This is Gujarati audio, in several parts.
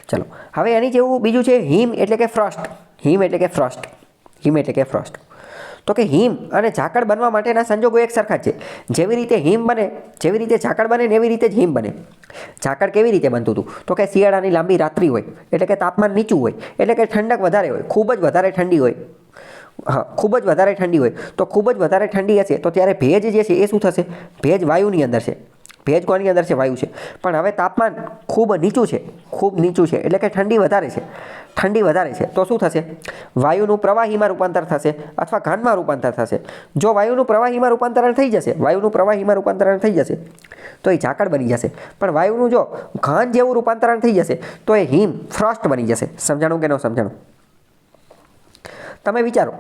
ચલો હવે એની જેવું બીજું છે હિમ એટલે કે ફ્રોસ્ટ. હિમ એટલે કે ફ્રોસ્ટ. હિમ એટલે કે ફ્રોસ્ટ. તો કે હિમ અને ઝાકળ બનવા માટેના સંજોગો એક સરખા જ છે. જેવી રીતે હિમ બને, જેવી રીતે ઝાકળ બને ને એવી રીતે જ હિમ બને. ઝાકળ કેવી રીતે બનતું હતું? તો કે શિયાળાની લાંબી રાત્રિ હોય એટલે કે તાપમાન નીચું હોય એટલે કે ઠંડક વધારે હોય, ખૂબ જ વધારે ઠંડી હોય. હા, ખૂબ જ વધારે ઠંડી હોય. તો ખૂબ જ વધારે ઠંડી હશે તો ત્યારે ભેજ જે છે એ શું થશે? ભેજ વાયુની અંદર છે. ભેજ કોની અંદર છે? વાયુ છે. પણ હવે તાપમાન ખૂબ નીચું છે, ખૂબ નીચું છે એટલે કે ઠંડી વધારે છે. ઠંડી વધારે છે તો શું થશે? વાયુનું પ્રવાહીમાં રૂપાંતર થશે અથવા ઘાનમાં રૂપાંતર થશે. જો વાયુનું પ્રવાહીમાં રૂપાંતરણ થઈ જશે, વાયુનું પ્રવાહીમાં રૂપાંતરણ થઈ જશે તો એ ઝાકળ બની જશે. પણ વાયુનું જો ઘાન જેવું રૂપાંતરણ થઈ જશે તો એ હિમ ફ્રોસ્ટ બની જશે. સમજાણું કે ન સમજાણું? તમે વિચારો,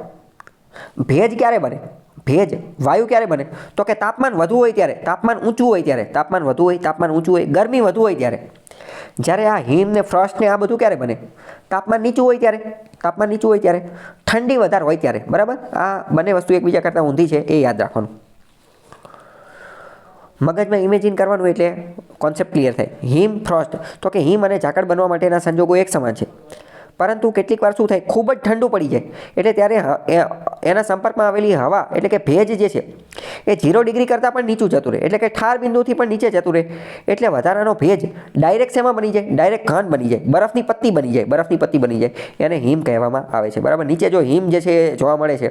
ભેજ ક્યારે બને? ભેજ વાયુ ક્યારે બને? તો કે તાપમાન વધુ હોય ત્યારે, તાપમાન ઊંચું હોય ત્યારે, તાપમાન વધુ હોય, તાપમાન ઊંચું હોય, ગરમી વધુ હોય ત્યારે. જ્યારે આ હિમ ને ફ્રોસ્ટ ને આ બધું ક્યારે બને? તાપમાન નીચું હોય ત્યારે, તાપમાન નીચું હોય ત્યારે, ઠંડી વધારે હોય ત્યારે. બરાબર? આ બંને વસ્તુ એકબીજા કરતાં ઊંધી છે એ યાદ રાખવાનું. મગજમાં ઇમેજિન કરવાનું એટલે કોન્સેપ્ટ ક્લિયર થાય. હિમ ફ્રોસ્ટ તો કે હિમ અને ઝાકળ બનવા માટેના સંજોગો એક સમાન છે. પરંતુ કેટલીક વાર શું થાય? ખૂબ જ ઠંડુ પડી જાય એટલે ત્યારે એના સંપર્કમાં આવેલી હવા એટલે કે ભેજ જે છે એ 0 ડિગ્રી કરતાં પણ નીચું જતું રહે એટલે કે ઠાર બિંદુથી પણ નીચે જતું રહે. એટલે વધારાનો ભેજ ડાયરેક્ટ શેમાં બની જાય? ડાયરેક્ટ ઘન બની જાય, બરફની પત્તી બની જાય, બરફની પત્તી બની જાય. એને હિમ કહેવામાં આવે છે. બરાબર? નીચે જો હિમ જે છે એ જોવા મળે છે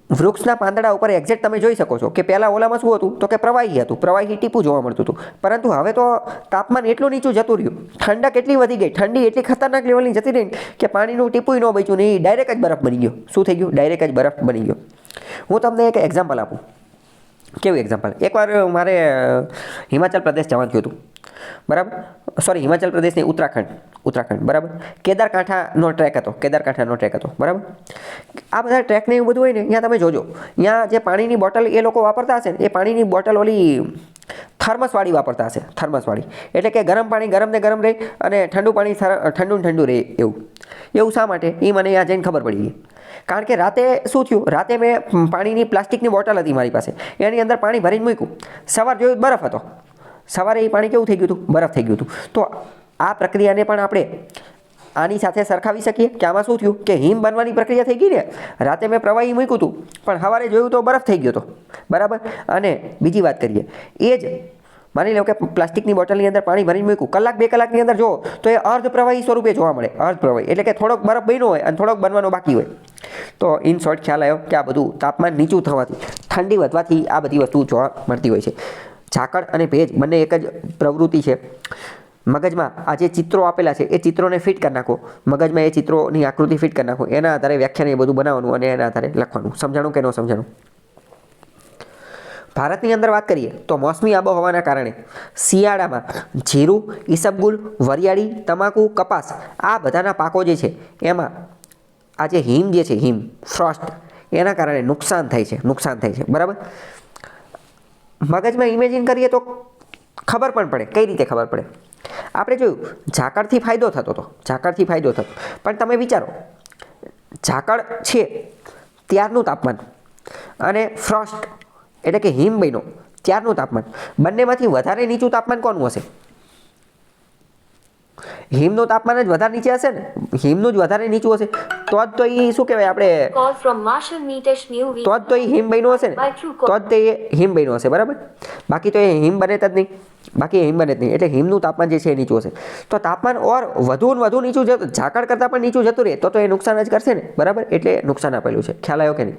વૃક્ષના પાંદડા ઉપર એક્ઝેક્ટ તમે જોઈ શકો છો કે પહેલાં ઓલામાં શું હતું? તો કે પ્રવાહી હતું, પ્રવાહી ટીપું જોવા મળતું હતું. પરંતુ હવે તો તાપમાન એટલું નીચું જતું રહ્યું, ઠંડક એટલી વધી ગઈ, ઠંડી એટલી ખતરનાક લેવલની જતી રહી કે પાણીનું ટીપું ન બચ્યું નહીં, ડાયરેક્ટ જ બરફ બની ગયો. શું થઈ ગયું? ડાયરેક્ટ જ બરફ બની ગયો. હું તમને એક એક્ઝામ્પલ આપું. કેવું એક્ઝામ્પલ? એકવાર મારે હિમાચલ પ્રદેશ જવાનું થયું હતું. બરાબર? સોરી, હિમાચલ પ્રદેશ નહીં, ઉત્તરાખંડ. બરાબર? કેદારકાંઠાનો ટ્રેક હતો, કેદારકાંઠાનો ટ્રેક હતો. બરાબર? આ બધા ટ્રેકને એવું બધું હોય ને ત્યાં તમે જોજો, ત્યાં જે પાણીની બોટલ એ લોકો વાપરતા હશે ને એ પાણીની બોટલ ઓલી થર્મસવાળી વાપરતા હશે. થર્મસવાળી એટલે કે ગરમ પાણી ગરમ ને ગરમ રહે અને ઠંડુ પાણી ઠંડુ ને ઠંડુ રહે. એવું શા માટે? એ મને ત્યાં જઈને ખબર પડી ગઈ. કારણ કે રાતે શું થયું? રાતે મેં પાણીની પ્લાસ્ટિકની બોટલ હતી મારી પાસે, એની અંદર પાણી ભરીને મૂક્યું. સવાર જોયું બરફ હતો. સવારે એ પાણી કેવું થઈ ગયું હતું? બરફ થઈ ગયું હતું. તો આ પ્રક્રિયાને પણ આપણે આની સાથે સરખાવી શકીએ કે આમાં શું થયું કે હિમ બનવાની પ્રક્રિયા થઈ ગઈ ને. રાતે મેં પ્રવાહી મૂક્યું હતું પણ સવારે જોયું તો બરફ થઈ ગયો હતો. બરાબર? અને બીજી વાત કરીએ, એ જ માની લો કે પ્લાસ્ટિકની બોટલની અંદર પાણી ભરીને મૂક્યું, કલાક 2 કલાકની અંદર જો તો એ અર્ધ પ્રવાહી સ્વરૂપે જોવા મળે. અર્ધ પ્રવાહી એટલે કે થોડોક બરફ બન્યો હોય અને થોડોક બનવાનો બાકી હોય. તો ઇન શોર્ટ ખ્યાલ આવ્યો કે આ બધું તાપમાન નીચું થવાથી, ઠંડી વધવાથી આ બધી વસ્તુ જોવા મળતી હોય છે. ઝાકળ અને ભેજ બંને એક જ પ્રવૃત્તિ છે. મગજમાં આ જે ચિત્રો આપેલા છે એ ચિત્રોને ફિટ કરી નાખો. મગજમાં એ ચિત્રોની આકૃતિ ફિટ કરી નાખો. એના આધારે વ્યાખ્યાન એ બધું બનાવવાનું અને એના આધારે લખવાનું. સમજાણું કે ન સમજાણું? ભારતની અંદર વાત કરીએ તો મોસમી આબોહવાના કારણે શિયાળામાં જીરું, ઈસબગુલ, વરિયાળી, તમાકુ, કપાસ આ બધાના પાકો જે છે એમાં આ જે હિમ જે છે, હિમ ફ્રોસ્ટ, એના કારણે નુકસાન થાય છે. નુકસાન થાય છે. બરાબર? મગજમાં ઇમેજિન કરીએ તો ખબર પણ પડે. કઈ રીતે ખબર પડે? આપણે જોયું ઝાકળથી ફાયદો થતો હતો, ઝાકળથી ફાયદો થતો. પણ તમે વિચારો, ઝાકળ છે ત્યારનું તાપમાન અને ફ્રોસ્ટ એટલે કે હિમ બન્યો ત્યારનું તાપમાન, બંનેમાંથી વધારે નીચું તાપમાન કોનું હશે? હિમનું તાપમાન જ વધારે નીચે હશે ને. હિમનું જ વધારે નીચું હશે તો જ તો એ શું કહેવાય આપણે, તો જ તો એ હિમ બન્યો હશે ને, તો જ તે હિમ બન્યો હશે. બરાબર? બાકી તો એ હિમ બને જ નહીં. બાકી હિમ બને જ નહીં. એટલે હિમનું તાપમાન જે છે એ નીચું હશે. તો તાપમાન ઓર વધુ ને વધુ નીચું જતું, ઝાકળ કરતાં પણ નીચું જતું રહે તો એ નુકસાન જ કરશે ને. બરાબર? એટલે નુકસાન આપેલું છે. ખ્યાલ આવ્યો કે નહીં?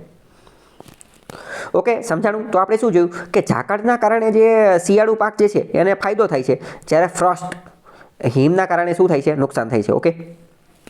ઓકે, સમજાણું? તો આપણે શું જોયું કે ઝાકળના કારણે જે શિયાળુ પાક જે છે એને ફાયદો થાય છે, જ્યારે ફ્રોસ્ટ હિમના કારણે શું થાય છે? નુકસાન થાય છે. ઓકે.